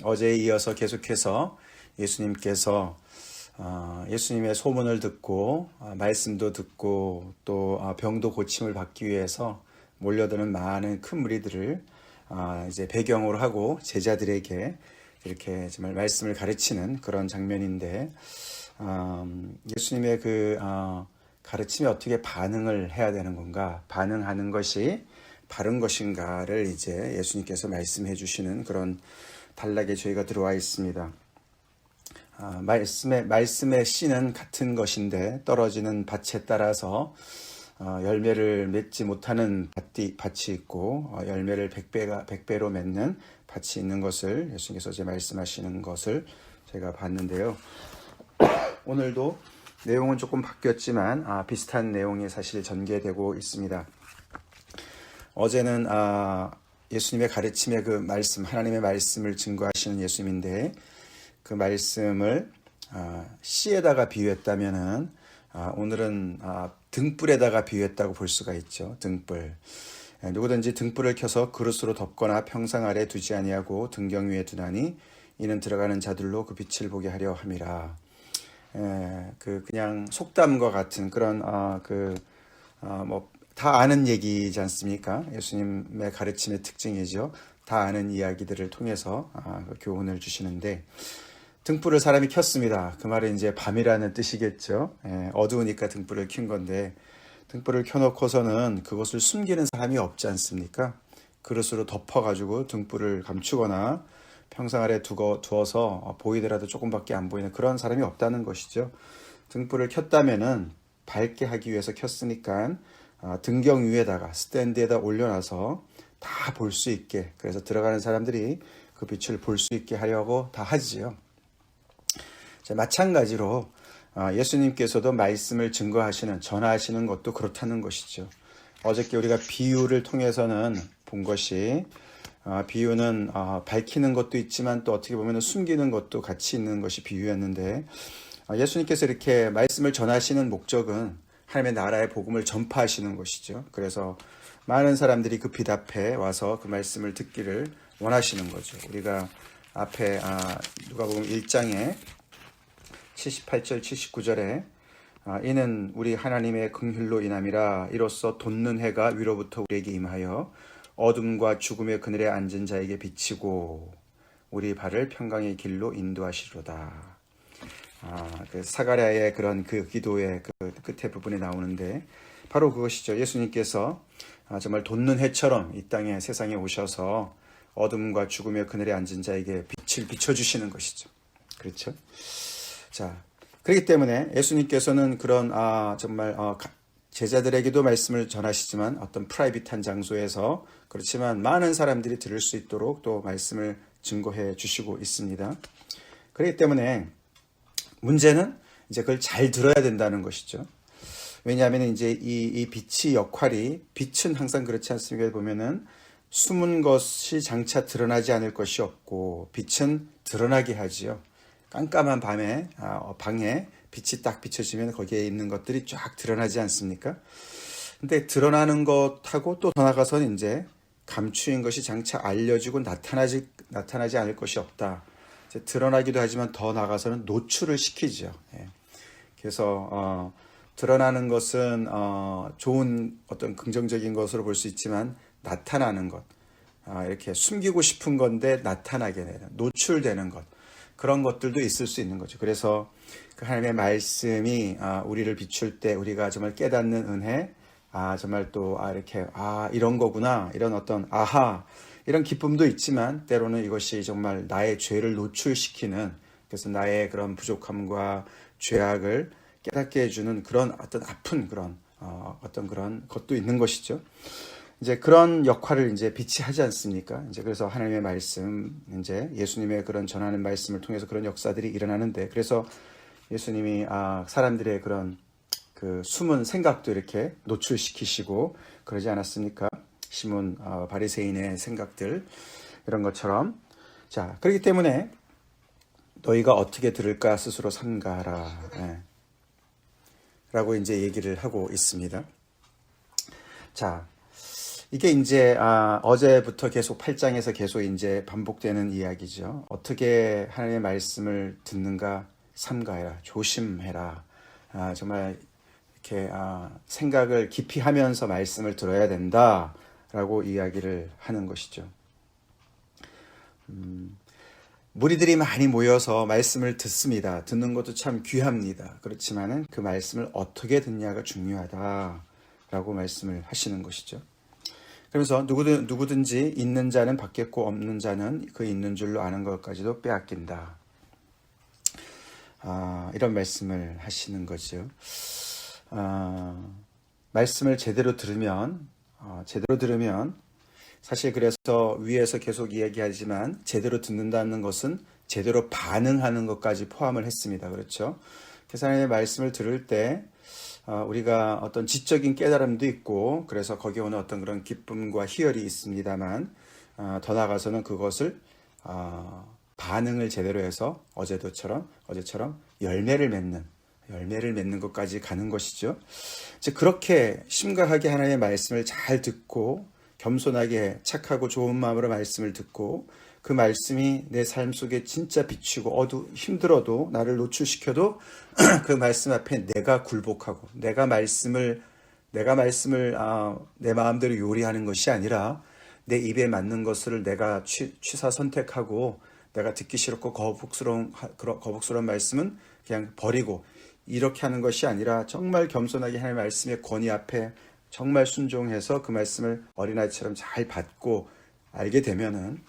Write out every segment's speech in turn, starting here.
어제에 이어서 계속해서 예수님께서 예수님의 소문을 듣고 말씀도 듣고 또 병도 고침을 받기 위해서 몰려드는 많은 큰 무리들을 이제 배경으로 하고 제자들에게 이렇게 정말 말씀을 가르치는 그런 장면인데, 예수님의 그 가르침에 어떻게 반응을 해야 되는 건가, 반응하는 것이 바른 것인가를 이제 예수님께서 말씀해 주시는 그런 단락에 저희가 들어와 있습니다. 말씀의 씨는 같은 것인데 떨어지는 밭에 따라서 열매를 맺지 못하는 밭이 있고 열매를 100배로 맺는 밭이 있는 것을 예수님께서 이제 말씀하시는 것을 제가 봤는데요. 오늘도 내용은 조금 바뀌었지만 비슷한 내용이 사실 전개되고 있습니다. 어제는 예수님의 가르침의 그 말씀, 하나님의 말씀을 증거하시는 예수님인데, 그 말씀을 씨에다가 비유했다면은 오늘은 등불에다가 비유했다고 볼 수가 있죠. 등불. 누구든지 등불을 켜서 그릇으로 덮거나 평상 아래 두지 아니하고 등경 위에 두나니 이는 들어가는 자들로 그 빛을 보게 하려 함이라. 그냥 속담과 같은 그런 다 아는 얘기지 않습니까? 예수님의 가르침의 특징이죠. 다 아는 이야기들을 통해서 교훈을 주시는데, 등불을 사람이 켰습니다. 그 말은 이제 밤이라는 뜻이겠죠. 어두우니까 등불을 켠 건데, 등불을 켜놓고서는 그것을 숨기는 사람이 없지 않습니까? 그릇으로 덮어가지고 등불을 감추거나 평상 아래 두어서 보이더라도 조금밖에 안 보이는 그런 사람이 없다는 것이죠. 등불을 켰다면은 밝게 하기 위해서 켰으니까 등경 위에다가 스탠드에다 올려놔서 다 볼 수 있게, 그래서 들어가는 사람들이 그 빛을 볼 수 있게 하려고 다 하지요. 마찬가지로 예수님께서도 말씀을 증거하시는, 전하시는 것도 그렇다는 것이죠. 어저께 우리가 비유를 통해서는 본 것이, 비유는 밝히는 것도 있지만 또 어떻게 보면 숨기는 것도 같이 있는 것이 비유였는데, 예수님께서 이렇게 말씀을 전하시는 목적은 하나님의 나라의 복음을 전파하시는 것이죠. 그래서 많은 사람들이 그 빛 앞에 와서 그 말씀을 듣기를 원하시는 거죠. 우리가 앞에 누가복음 1장에 78절 79절에 이는 우리 하나님의 긍휼로 인함이라 이로써 돋는 해가 위로부터 우리에게 임하여 어둠과 죽음의 그늘에 앉은 자에게 비치고 우리 발을 평강의 길로 인도하시로다. 그 사가랴의 그런 그 기도의 그 끝에 부분에 나오는데 바로 그것이죠. 예수님께서 정말 돋는 해처럼 이 땅에 세상에 오셔서 어둠과 죽음의 그늘에 앉은 자에게 빛을 비춰주시는 것이죠. 그렇죠? 자, 그렇기 때문에 예수님께서는 그런 정말 제자들에게도 말씀을 전하시지만 어떤 프라이빗한 장소에서, 그렇지만 많은 사람들이 들을 수 있도록 또 말씀을 증거해 주시고 있습니다. 그렇기 때문에 문제는 이제 그걸 잘 들어야 된다는 것이죠. 왜냐하면 이제 이 빛의 역할이, 빛은 항상 그렇지 않습니까? 보면은 숨은 것이 장차 드러나지 않을 것이 없고 빛은 드러나게 하지요. 깜깜한 밤에 방에 빛이 딱 비춰지면 거기에 있는 것들이 쫙 드러나지 않습니까? 근데 드러나는 것하고 또 더 나가서는 이제 감추인 것이 장차 알려지고 나타나지 않을 것이 없다. 이제 드러나기도 하지만 더 나가서는 노출을 시키죠. 그래서 드러나는 것은 좋은 어떤 긍정적인 것으로 볼 수 있지만, 나타나는 것, 이렇게 숨기고 싶은 건데 나타나게 되는, 노출되는 것, 그런 것들도 있을 수 있는 거죠. 그래서 그 하나님의 말씀이 우리를 비출 때 우리가 정말 깨닫는 은혜, 정말 또 이렇게 이런 거구나, 이런 어떤 이런 기쁨도 있지만, 때로는 이것이 정말 나의 죄를 노출시키는, 그래서 나의 그런 부족함과 죄악을 깨닫게 해주는 그런 어떤 아픈 그런 어떤 그런 것도 있는 것이죠. 이제 그런 역할을 이제 빛이 하지 않습니까? 이제 그래서 하나님의 말씀, 이제 예수님의 그런 전하는 말씀을 통해서 그런 역사들이 일어나는데, 그래서 예수님이 사람들의 그런 그 숨은 생각도 이렇게 노출시키시고 그러지 않았습니까? 시몬 바리새인의 생각들, 이런 것처럼. 자, 그렇기 때문에 너희가 어떻게 들을까 스스로 삼가라. 라고 이제 얘기를 하고 있습니다. 자, 이게 이제 어제부터 계속 8장에서 계속 이제 반복되는 이야기죠. 어떻게 하나님의 말씀을 듣는가 삼가해라, 조심해라. 정말 이렇게 생각을 깊이 하면서 말씀을 들어야 된다라고 이야기를 하는 것이죠. 무리들이 많이 모여서 말씀을 듣습니다. 듣는 것도 참 귀합니다. 그렇지만은 그 말씀을 어떻게 듣냐가 중요하다라고 말씀을 하시는 것이죠. 그래서 누구든지 있는 자는 받겠고 없는 자는 그 있는 줄로 아는 것까지도 빼앗긴다. 이런 말씀을 하시는 거죠. 말씀을 제대로 들으면 사실 그래서 위에서 계속 이야기하지만 제대로 듣는다는 것은 제대로 반응하는 것까지 포함을 했습니다. 그렇죠? 그래서 하나님의 말씀을 들을 때 우리가 어떤 지적인 깨달음도 있고 그래서 거기에 오는 어떤 그런 기쁨과 희열이 있습니다만 더 나아가서는 그것을 반응을 제대로 해서 어제처럼 열매를 맺는 것까지 가는 것이죠. 이제 그렇게 심각하게 하나님의 말씀을 잘 듣고 겸손하게 착하고 좋은 마음으로 말씀을 듣고 그 말씀이 내 삶 속에 진짜 비추고 힘들어도 나를 노출시켜도 그 말씀 앞에 내가 굴복하고 내가 말씀을 내 마음대로 요리하는 것이 아니라 내 입에 맞는 것을 내가 취사 선택하고 내가 듣기 싫고 거북스러운 말씀은 그냥 버리고 이렇게 하는 것이 아니라 정말 겸손하게 하나님의 말씀의 권위 앞에 정말 순종해서 그 말씀을 어린아이처럼 잘 받고 알게 되면은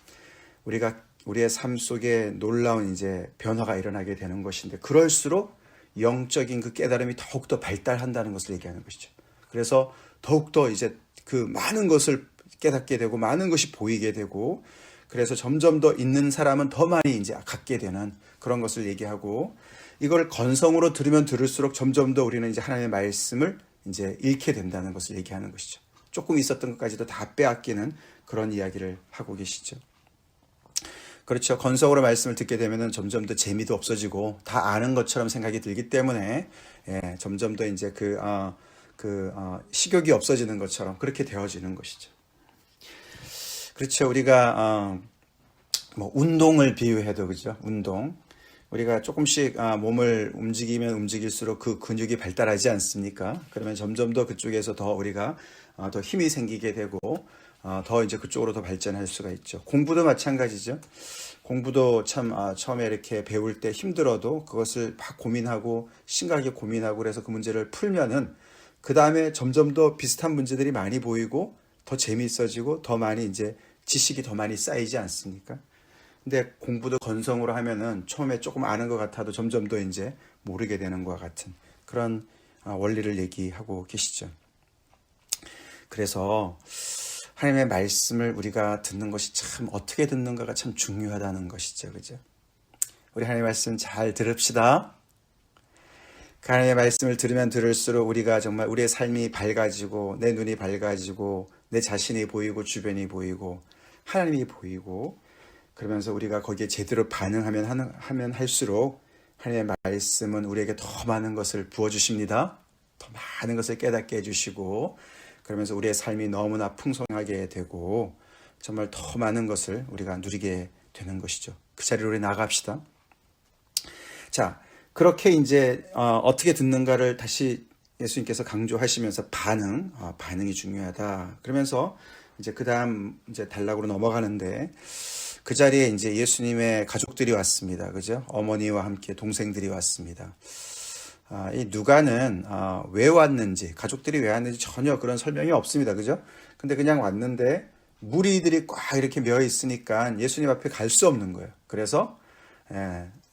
우리의 삶 속에 놀라운 이제 변화가 일어나게 되는 것인데 그럴수록 영적인 그 깨달음이 더욱더 발달한다는 것을 얘기하는 것이죠. 그래서 더욱더 이제 그 많은 것을 깨닫게 되고 많은 것이 보이게 되고 그래서 점점 더 있는 사람은 더 많이 이제 갖게 되는 그런 것을 얘기하고 이걸 건성으로 들으면 들을수록 점점 더 우리는 이제 하나님의 말씀을 이제 잃게 된다는 것을 얘기하는 것이죠. 조금 있었던 것까지도 다 빼앗기는 그런 이야기를 하고 계시죠. 그렇죠. 건성으로 말씀을 듣게 되면은 점점 더 재미도 없어지고 다 아는 것처럼 생각이 들기 때문에 점점 더 이제 식욕이 없어지는 것처럼 그렇게 되어지는 것이죠. 그렇죠. 우리가 뭐 운동을 비유해도 그죠. 운동. 우리가 조금씩 몸을 움직이면 움직일수록 그 근육이 발달하지 않습니까? 그러면 점점 더 그쪽에서 더 우리가 더 힘이 생기게 되고 더 이제 그쪽으로 더 발전할 수가 있죠. 공부도 마찬가지죠. 공부도 참 처음에 이렇게 배울 때 힘들어도 그것을 막 고민하고 심각하게 고민하고 그래서 그 문제를 풀면은 그 다음에 점점 더 비슷한 문제들이 많이 보이고 더 재미있어지고 더 많이 이제 지식이 더 많이 쌓이지 않습니까? 근데 공부도 건성으로 하면은 처음에 조금 아는 것 같아도 점점 더 이제 모르게 되는 것과 같은 그런 원리를 얘기하고 계시죠. 그래서 하나님의 말씀을 우리가 듣는 것이 참 어떻게 듣는가가 참 중요하다는 것이죠. 그죠? 우리 하나님의 말씀 잘 들읍시다. 하나님의 말씀을 들으면 들을수록 우리가 정말 우리의 삶이 밝아지고 내 눈이 밝아지고 내 자신이 보이고 주변이 보이고 하나님이 보이고 그러면서 우리가 거기에 제대로 반응하면 할수록 하나님의 말씀은 우리에게 더 많은 것을 부어주십니다. 더 많은 것을 깨닫게 해주시고 그러면서 우리의 삶이 너무나 풍성하게 되고 정말 더 많은 것을 우리가 누리게 되는 것이죠. 그 자리로 우리 나갑시다. 자, 그렇게 이제 어떻게 듣는가를 다시 예수님께서 강조하시면서 반응이 중요하다. 그러면서 이제 그 다음 이제 단락으로 넘어가는데 그 자리에 이제 예수님의 가족들이 왔습니다. 그죠? 어머니와 함께 동생들이 왔습니다. 이 누가는 왜 왔는지, 가족들이 왜 왔는지 전혀 그런 설명이 없습니다. 그죠? 근데 그냥 왔는데 무리들이 꽉 이렇게 메어 있으니까 예수님 앞에 갈 수 없는 거예요. 그래서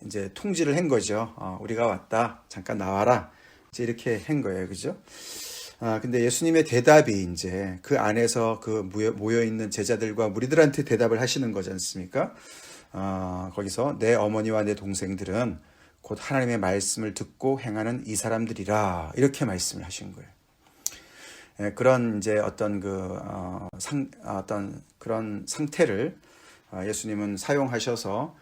이제 통지를 한 거죠. 우리가 왔다. 잠깐 나와라. 이제 이렇게 한 거예요. 그죠? 근데 예수님의 대답이 이제 그 안에서 그 모여있는 제자들과 무리들한테 대답을 하시는 거지 않습니까? 거기서 내 어머니와 내 동생들은 곧 하나님의 말씀을 듣고 행하는 이 사람들이라 이렇게 말씀을 하신 거예요. 그런 이제 어떤 그런 상태를 예수님은 사용하셔서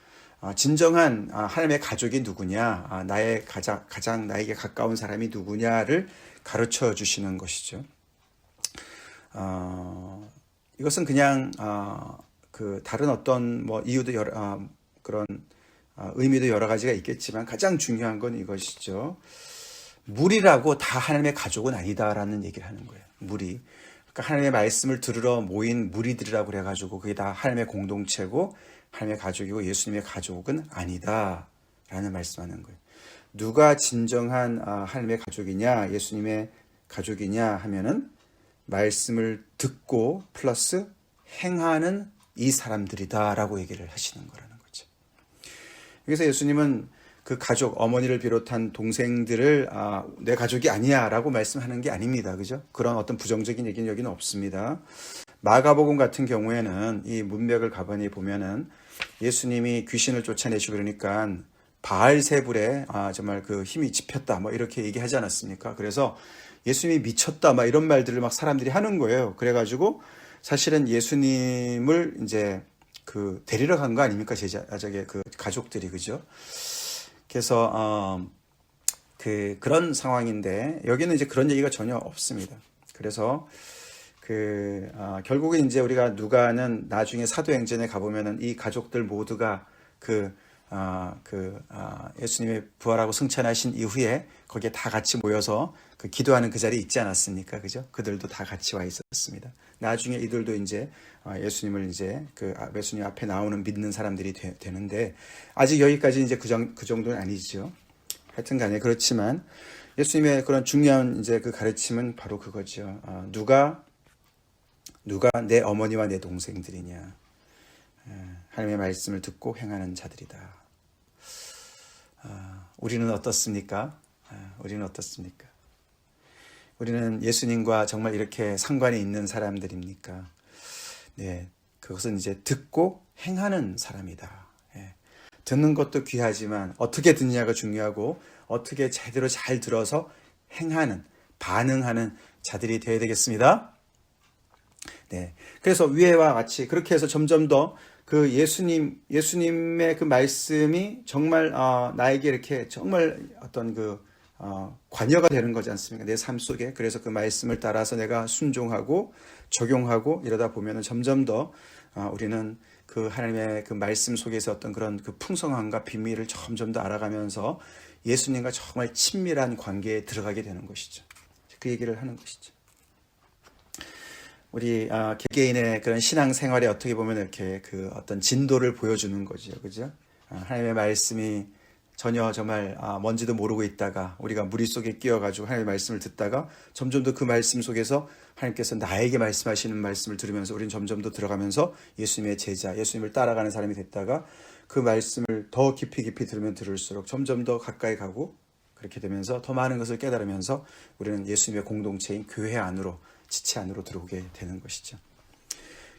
진정한 하나님의 가족이 누구냐, 나의 가장 나에게 가까운 사람이 누구냐를 가르쳐 주시는 것이죠. 이것은 그냥 그 다른 어떤 뭐 이유도 그런 의미도 여러 가지가 있겠지만 가장 중요한 건 이것이죠. 무리라고 다 하나님의 가족은 아니다라는 얘기를 하는 거예요. 무리. 그러니까 하나님의 말씀을 들으러 모인 무리들이라고 그래가지고 그게 다 하나님의 공동체고 하나님의 가족이고 예수님의 가족은 아니다라는 말씀하는 거예요. 누가 진정한 하나님의 가족이냐, 예수님의 가족이냐 하면은 말씀을 듣고 플러스 행하는 이 사람들이다라고 얘기를 하시는 거라는 거죠. 그래서 예수님은 그 가족, 어머니를 비롯한 동생들을 내 가족이 아니야 라고 말씀하는 게 아닙니다. 그죠? 그런 어떤 부정적인 얘기는 여기는 없습니다. 마가복음 같은 경우에는 이 문맥을 가만히 보면은 예수님이 귀신을 쫓아내시고 그러니까 바알세불에 정말 그 힘이 집혔다 뭐 이렇게 얘기하지 않았습니까? 그래서 예수님이 미쳤다 막 이런 말들을 막 사람들이 하는 거예요. 그래가지고 사실은 예수님을 이제 그 데리러 간 거 아닙니까? 그 가족들이, 그죠? 그래서 그런 상황인데 여기는 이제 그런 얘기가 전혀 없습니다. 그래서 결국에 이제 우리가 누가는 나중에 사도행전에 가보면은 이 가족들 모두가 예수님의 부활하고 승천하신 이후에 거기에 다 같이 모여서 그 기도하는 그 자리에 있지 않았습니까? 그죠? 그들도 다 같이 와 있었습니다. 나중에 이들도 이제 예수님을 이제 예수님 앞에 나오는 믿는 사람들이 되는데 아직 여기까지 이제 그 정도는 아니죠. 하여튼 간에 그렇지만 예수님의 그런 중요한 이제 그 가르침은 바로 그거죠. 누가 내 어머니와 내 동생들이냐. 하나님의 말씀을 듣고 행하는 자들이다. 우리는 어떻습니까? 우리는 어떻습니까? 우리는 예수님과 정말 이렇게 상관이 있는 사람들입니까? 네, 그것은 이제 듣고 행하는 사람이다. 듣는 것도 귀하지만 어떻게 듣느냐가 중요하고 어떻게 제대로 잘 들어서 행하는, 반응하는 자들이 되어야 되겠습니다. 네, 그래서 위에와 같이 그렇게 해서 점점 더 그 예수님의 그 말씀이 정말 나에게 이렇게 정말 어떤 관여가 되는 거지 않습니까? 내 삶 속에. 그래서 그 말씀을 따라서 내가 순종하고 적용하고 이러다 보면은 점점 더 우리는 그 하나님의 그 말씀 속에서 어떤 그런 그 풍성함과 비밀을 점점 더 알아가면서 예수님과 정말 친밀한 관계에 들어가게 되는 것이죠. 그 얘기를 하는 것이죠. 우리 개개인의 그런 신앙 생활에 어떻게 보면 이렇게 그 어떤 진도를 보여주는 거죠, 그죠? 하나님의 말씀이 전혀 정말 뭔지도 모르고 있다가 우리가 무리 속에 끼어가지고 하나님의 말씀을 듣다가 점점 더 그 말씀 속에서 하나님께서 나에게 말씀하시는 말씀을 들으면서 우리는 점점 더 들어가면서 예수님의 제자, 예수님을 따라가는 사람이 됐다가 그 말씀을 더 깊이 들으면 들을수록 점점 더 가까이 가고 그렇게 되면서 더 많은 것을 깨달으면서 우리는 예수님의 공동체인 교회 안으로, 지체 안으로 들어오게 되는 것이죠.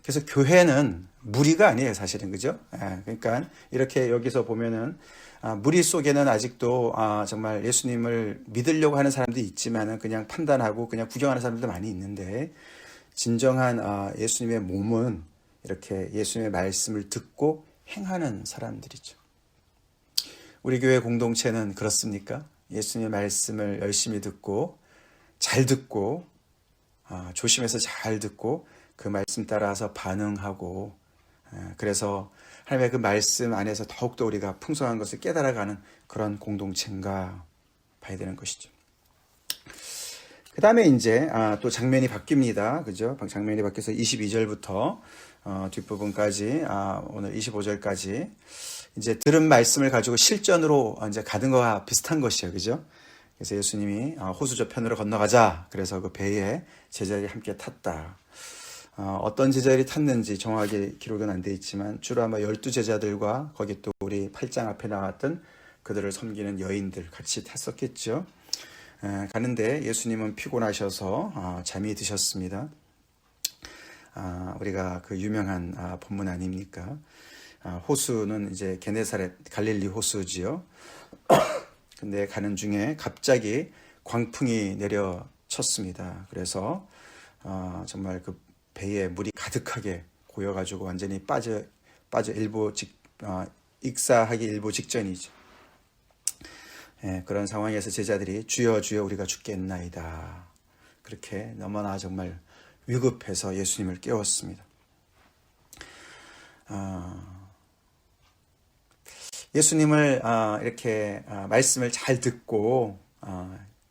그래서 교회는 무리가 아니에요, 사실은. 그죠? 그러니까 이렇게 여기서 보면은 무리 속에는 아직도 정말 예수님을 믿으려고 하는 사람들이 있지만은 그냥 판단하고 그냥 구경하는 사람들도 많이 있는데 진정한 예수님의 몸은 이렇게 예수님의 말씀을 듣고 행하는 사람들이죠. 우리 교회 공동체는 그렇습니까? 예수님의 말씀을 열심히 듣고 잘 듣고 조심해서 잘 듣고 그 말씀 따라서 반응하고 그래서 하나님의 그 말씀 안에서 더욱더 우리가 풍성한 것을 깨달아가는 그런 공동체인가 봐야 되는 것이죠. 그 다음에 이제 또 장면이 바뀝니다. 그죠? 장면이 바뀌어서 22절부터 뒷부분까지 오늘 25절까지 이제 들은 말씀을 가지고 실전으로 이제 가는 거와 비슷한 것이에요. 그죠? 그래서 예수님이 호수 저편으로 건너가자. 그래서 그 배에 제자들이 함께 탔다. 어떤 제자들이 탔는지 정확하게 기록은 안 돼 있지만 주로 아마 12제자들과 거기 또 우리 8장 앞에 나왔던 그들을 섬기는 여인들 같이 탔었겠죠. 가는데 예수님은 피곤하셔서 잠이 드셨습니다. 우리가 그 유명한 본문 아닙니까? 호수는 이제 게네사렛 갈릴리 호수지요. 근데 가는 중에 갑자기 광풍이 내려쳤습니다. 그래서 정말 그 배에 물이 가득하게 고여가지고 완전히 빠져 익사하기 일보 직전이죠. 그런 상황에서 제자들이 주여 주여 우리가 죽겠나이다. 그렇게 너무나 정말 위급해서 예수님을 깨웠습니다. 예수님을 이렇게 말씀을 잘 듣고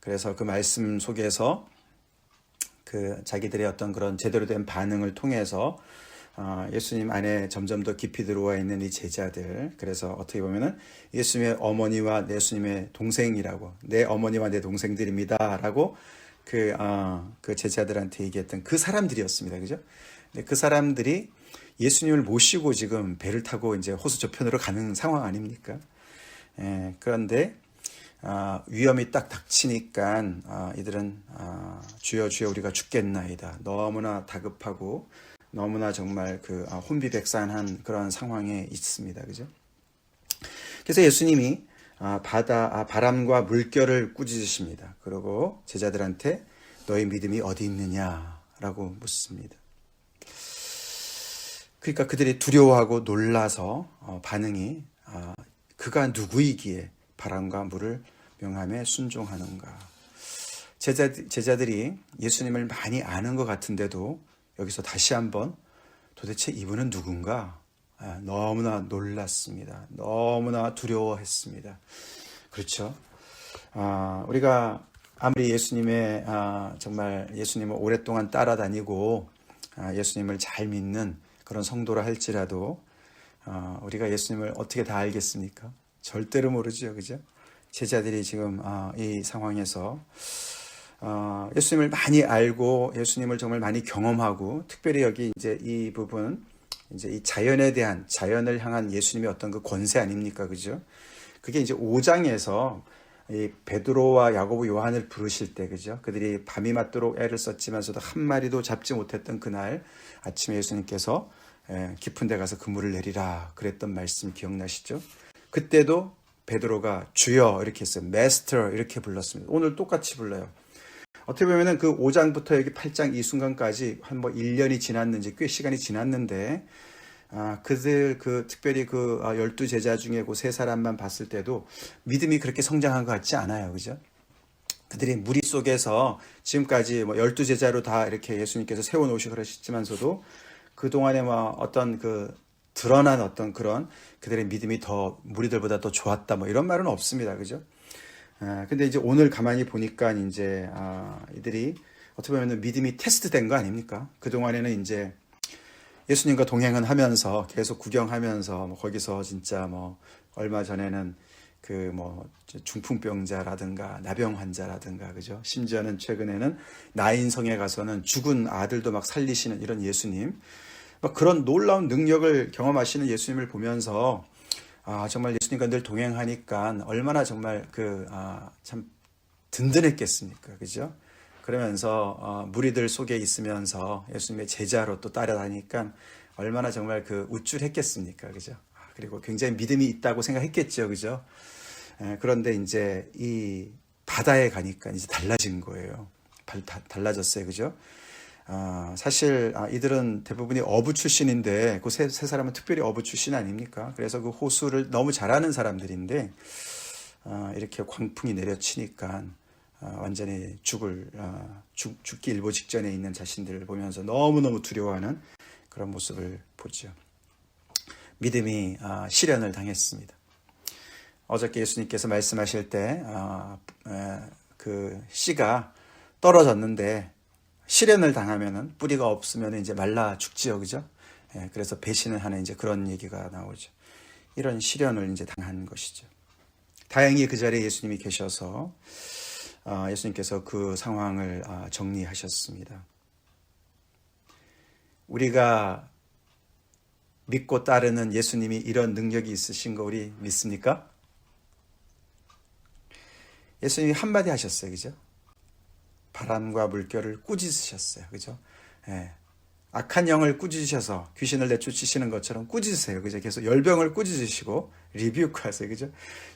그래서 그 말씀 속에서 그 자기들의 어떤 그런 제대로 된 반응을 통해서 예수님 안에 점점 더 깊이 들어와 있는 이 제자들, 그래서 어떻게 보면은 예수님의 어머니와 예수님의 동생이라고, 내 어머니와 내 동생들입니다라고 그 제자들한테 얘기했던 그 사람들이었습니다. 그죠? 근데 그 사람들이 예수님을 모시고 지금 배를 타고 이제 호수 저편으로 가는 상황 아닙니까? 그런데 위험이 딱 닥치니까 이들은 주여 주여 우리가 죽겠나이다. 너무나 다급하고 너무나 정말 그 혼비백산한 그런 상황에 있습니다. 그죠? 그래서 예수님이 바람과 물결을 꾸짖으십니다. 그리고 제자들한테 너희 믿음이 어디 있느냐라고 묻습니다. 그러니까 그들이 두려워하고 놀라서 반응이 그가 누구이기에 바람과 물을 명함에 순종하는가. 제자들이 예수님을 많이 아는 것 같은데도 여기서 다시 한번 도대체 이분은 누군가 너무나 놀랐습니다. 너무나 두려워했습니다. 그렇죠? 우리가 아무리 예수님의 정말 예수님을 오랫동안 따라다니고 예수님을 잘 믿는 그런 성도라 할지라도 우리가 예수님을 어떻게 다 알겠습니까? 절대로 모르죠. 그죠? 제자들이 지금 이 상황에서 예수님을 많이 알고 예수님을 정말 많이 경험하고, 특별히 여기 이제 이 부분, 이제 이 자연을 향한 예수님의 어떤 그 권세 아닙니까? 그죠? 그게 이제 5장에서 이 베드로와 야고보 요한을 부르실 때, 그죠? 그들이 밤이 맞도록 애를 썼지만서도 한 마리도 잡지 못했던 그날 아침에 예수님께서 깊은 데 가서 그물을 내리라 그랬던 말씀 기억나시죠? 그때도 베드로가 주여 이렇게 했어요. 마스터 이렇게 불렀습니다. 오늘 똑같이 불러요. 어떻게 보면은 그 5장부터 여기 8장 이 순간까지 한 1년이 지났는지 꽤 시간이 지났는데 그들 특별히 12제자 중에 그 3사람만 봤을 때도 믿음이 그렇게 성장한 것 같지 않아요. 그죠? 그들이 무리 속에서 지금까지 12제자로 다 이렇게 예수님께서 세워놓으시고 그러셨지만서도 그동안에 어떤 드러난 어떤 그런 그들의 믿음이 더 무리들보다 더 좋았다 이런 말은 없습니다. 그죠? 근데 이제 오늘 가만히 보니까 이제 이들이 어떻게 보면 믿음이 테스트된 거 아닙니까? 그동안에는 이제 예수님과 동행은 하면서 계속 구경하면서 거기서 진짜 얼마 전에는 중풍병자라든가 나병 환자라든가, 그죠? 심지어는 최근에는 나인성에 가서는 죽은 아들도 막 살리시는 이런 예수님, 그런 놀라운 능력을 경험하시는 예수님을 보면서 정말 예수님과 늘 동행하니까 얼마나 정말 참 든든했겠습니까? 그죠? 그러면서 무리들 속에 있으면서 예수님의 제자로 또 따라다니까 얼마나 정말 우쭐했겠습니까? 그죠? 그리고 굉장히 믿음이 있다고 생각했겠죠. 그죠? 그런데 이제 이 바다에 가니까 이제 달라진 거예요. 달라졌어요. 그죠? 사실 이들은 대부분이 어부 출신인데 그 세 사람은 특별히 어부 출신 아닙니까? 그래서 그 호수를 너무 잘 아는 사람들인데 이렇게 광풍이 내려치니까 완전히 죽기 일보 직전에 있는 자신들을 보면서 너무너무 두려워하는 그런 모습을 보죠. 믿음이 시련을 당했습니다. 어저께 예수님께서 말씀하실 때 그 씨가 떨어졌는데 시련을 당하면은 뿌리가 없으면 이제 말라 죽지요, 그죠? 그래서 배신을 하는 이제 그런 얘기가 나오죠. 이런 시련을 이제 당한 것이죠. 다행히 그 자리에 예수님이 계셔서 예수님께서 그 상황을 정리하셨습니다. 우리가 믿고 따르는 예수님이 이런 능력이 있으신 거 우리 믿습니까? 예수님이 한마디 하셨어요, 그죠? 바람과 물결을 꾸짖으셨어요. 그죠? 악한 영을 꾸짖으셔서 귀신을 내쫓으시는 것처럼 꾸짖으세요. 그죠? 계속 열병을 꾸짖으시고 리뷰크 하세요. 그죠?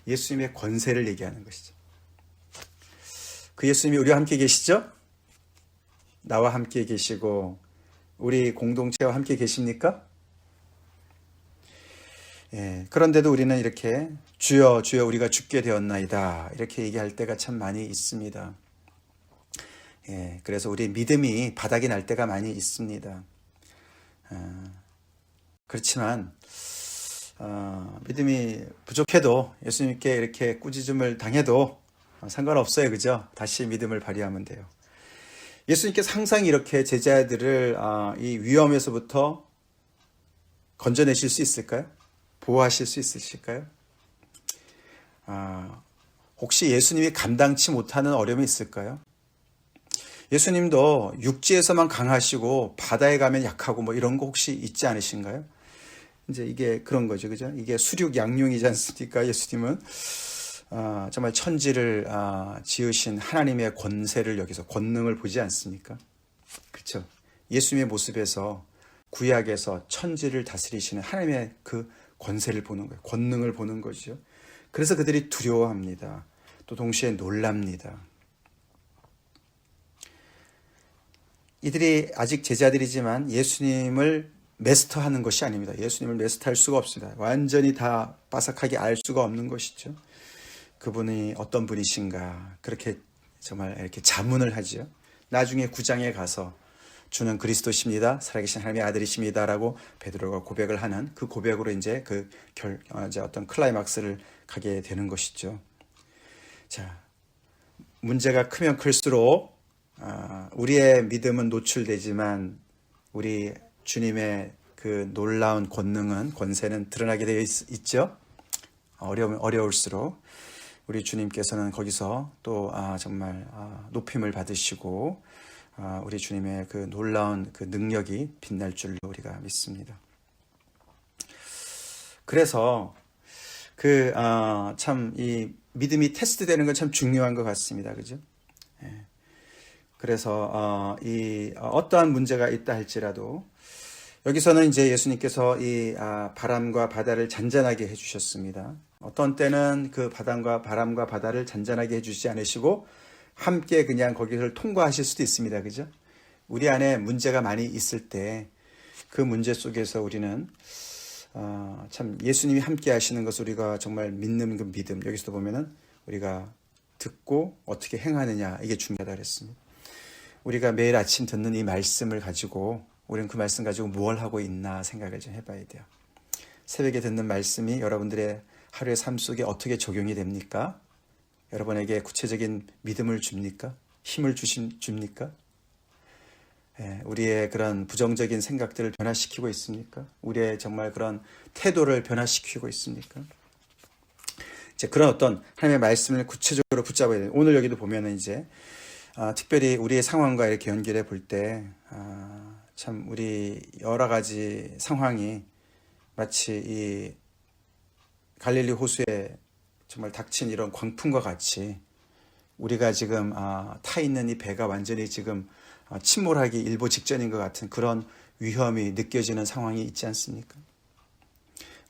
예수님의 권세를 얘기하는 것이죠. 그 예수님이 우리와 함께 계시죠? 나와 함께 계시고 우리 공동체와 함께 계십니까? 그런데도 우리는 이렇게 주여 주여 우리가 죽게 되었나이다 이렇게 얘기할 때가 참 많이 있습니다. 예, 그래서 우리 믿음이 바닥이 날 때가 많이 있습니다. 그렇지만 믿음이 부족해도 예수님께 이렇게 꾸짖음을 당해도 상관없어요. 그죠? 다시 믿음을 발휘하면 돼요. 예수님께서 항상 이렇게 제자들을 이 위험에서부터 건져내실 수 있을까요? 보호하실 수 있으실까요? 혹시 예수님이 감당치 못하는 어려움이 있을까요? 예수님도 육지에서만 강하시고 바다에 가면 약하고 뭐 이런 거 혹시 있지 않으신가요? 이제 이게 그런 거죠. 그죠? 이게 수륙 양용이지 않습니까? 예수님은 정말 천지를 지으신 하나님의 권세를 여기서 권능을 보지 않습니까? 그렇죠? 예수님의 모습에서 구약에서 천지를 다스리시는 하나님의 그 권세를 보는 거예요. 권능을 보는 거죠. 그래서 그들이 두려워합니다. 또 동시에 놀랍니다. 이들이 아직 제자들이지만 예수님을 메스터하는 것이 아닙니다. 예수님을 메스터할 수가 없습니다. 완전히 다 빠삭하게 알 수가 없는 것이죠. 그분이 어떤 분이신가 그렇게 정말 이렇게 자문을 하죠. 나중에 9장에 가서 주는 그리스도십니다. 살아계신 하나님의 아들이십니다라고 베드로가 고백을 하는 그 고백으로 이제 어떤 클라이막스를 가게 되는 것이죠. 자, 문제가 크면 클수록 우리의 믿음은 노출되지만 우리 주님의 그 놀라운 권세는 드러나게 되어 있죠. 어려울수록 우리 주님께서는 거기서 또 정말 높임을 받으시고 우리 주님의 그 놀라운 그 능력이 빛날 줄로 우리가 믿습니다. 그래서 참 이 믿음이 테스트되는 건 참 중요한 것 같습니다. 그죠? 예. 그래서 어떠한 문제가 있다 할지라도 여기서는 이제 예수님께서 이 바람과 바다를 잔잔하게 해주셨습니다. 어떤 때는 그 바람과 바다를 잔잔하게 해주시지 않으시고 함께 그냥 거기를 통과하실 수도 있습니다. 그죠? 우리 안에 문제가 많이 있을 때 그 문제 속에서 우리는 참 예수님이 함께 하시는 것을 우리가 정말 믿는 그 믿음, 여기서도 보면은 우리가 듣고 어떻게 행하느냐, 이게 중요하다 그랬습니다. 우리가 매일 아침 듣는 이 말씀을 가지고 우리는 그 말씀 가지고 무엇을 하고 있나 생각을 좀 해봐야 돼요. 새벽에 듣는 말씀이 여러분들의 하루의 삶 속에 어떻게 적용이 됩니까? 여러분에게 구체적인 믿음을 줍니까? 힘을 줍니까? 우리의 그런 부정적인 생각들을 변화시키고 있습니까? 우리의 정말 그런 태도를 변화시키고 있습니까? 이제 그런 어떤 하나님의 말씀을 구체적으로 붙잡아야 돼요. 오늘 여기도 보면은 이제 특별히 우리의 상황과 이렇게 연결해 볼 때 참 우리 여러 가지 상황이 마치 이 갈릴리 호수에 정말 닥친 이런 광풍과 같이 우리가 지금 타 있는 이 배가 완전히 지금 침몰하기 일보 직전인 것 같은 그런 위험이 느껴지는 상황이 있지 않습니까?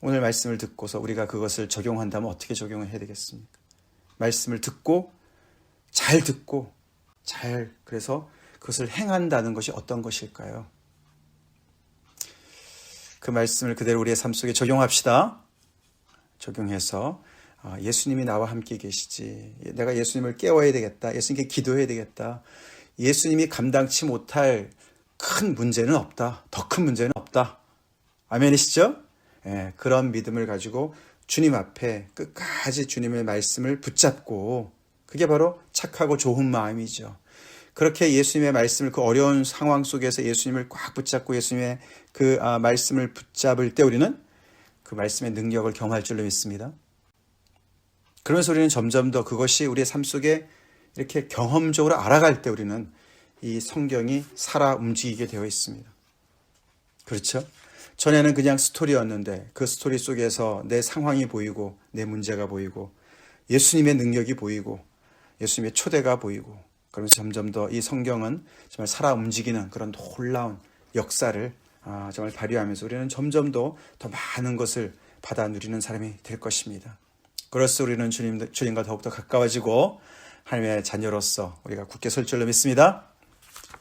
오늘 말씀을 듣고서 우리가 그것을 적용한다면 어떻게 적용을 해야 되겠습니까? 말씀을 듣고 그래서 그것을 행한다는 것이 어떤 것일까요? 그 말씀을 그대로 우리의 삶 속에 적용합시다. 적용해서 예수님이 나와 함께 계시지. 내가 예수님을 깨워야 되겠다. 예수님께 기도해야 되겠다. 예수님이 감당치 못할 큰 문제는 없다. 더 큰 문제는 없다. 아멘이시죠? 그런 믿음을 가지고 주님 앞에 끝까지 주님의 말씀을 붙잡고, 그게 바로 착하고 좋은 마음이죠. 그렇게 예수님의 말씀을, 그 어려운 상황 속에서 예수님을 꽉 붙잡고 예수님의 그 말씀을 붙잡을 때 우리는 그 말씀의 능력을 경험할 줄로 믿습니다. 그러면서 우리는 점점 더 그것이 우리의 삶 속에 이렇게 경험적으로 알아갈 때 우리는 이 성경이 살아 움직이게 되어 있습니다. 그렇죠? 전에는 그냥 스토리였는데 그 스토리 속에서 내 상황이 보이고 내 문제가 보이고 예수님의 능력이 보이고 예수님의 초대가 보이고, 그러면서 점점 더 이 성경은 정말 살아 움직이는 그런 놀라운 역사를 정말 발휘하면서 우리는 점점 더 많은 것을 받아 누리는 사람이 될 것입니다. 그래서 우리는 주님과 더욱더 가까워지고 하나님의 자녀로서 우리가 굳게 설 줄로 믿습니다.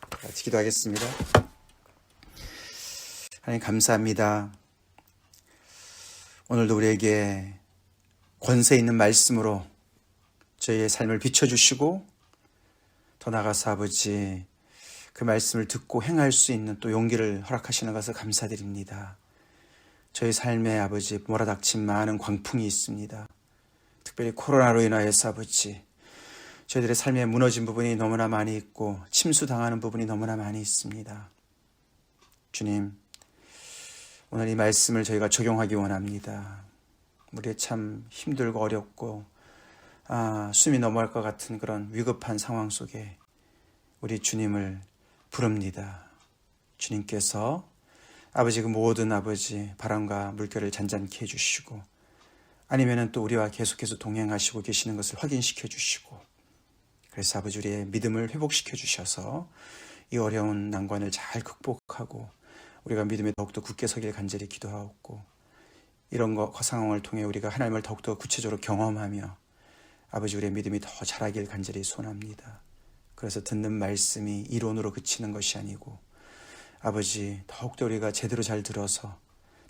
같이 기도하겠습니다. 하나님 감사합니다. 오늘도 우리에게 권세 있는 말씀으로 저희의 삶을 비춰주시고 더 나아가서 아버지 그 말씀을 듣고 행할 수 있는 또 용기를 허락하시는 것을 감사드립니다. 저희 삶에 아버지 몰아닥친 많은 광풍이 있습니다. 특별히 코로나로 인하여서 아버지 저희들의 삶에 무너진 부분이 너무나 많이 있고 침수당하는 부분이 너무나 많이 있습니다. 주님, 오늘 이 말씀을 저희가 적용하기 원합니다. 우리의 참 힘들고 어렵고 숨이 넘어갈 것 같은 그런 위급한 상황 속에 우리 주님을 부릅니다. 주님께서 아버지 그 모든 아버지 바람과 물결을 잔잔케 해주시고 아니면은 또 우리와 계속해서 동행하시고 계시는 것을 확인시켜 주시고 그래서 아버지 우리의 믿음을 회복시켜 주셔서 이 어려운 난관을 잘 극복하고 우리가 믿음에 더욱더 굳게 서길 간절히 기도하옵고 이런 상황을 통해 우리가 하나님을 더욱더 구체적으로 경험하며 아버지 우리의 믿음이 더 자라길 간절히 소원합니다. 그래서 듣는 말씀이 이론으로 그치는 것이 아니고 아버지 더욱더 우리가 제대로 잘 들어서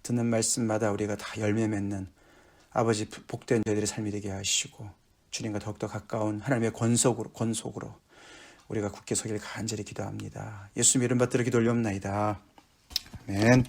듣는 말씀마다 우리가 다 열매 맺는 아버지 복된 저희들의 삶이 되게 하시고 주님과 더욱더 가까운 하나님의 권속으로 우리가 굳게 서길 간절히 기도합니다. 예수님 이름 받들어 기도 올리옵나이다. 아멘.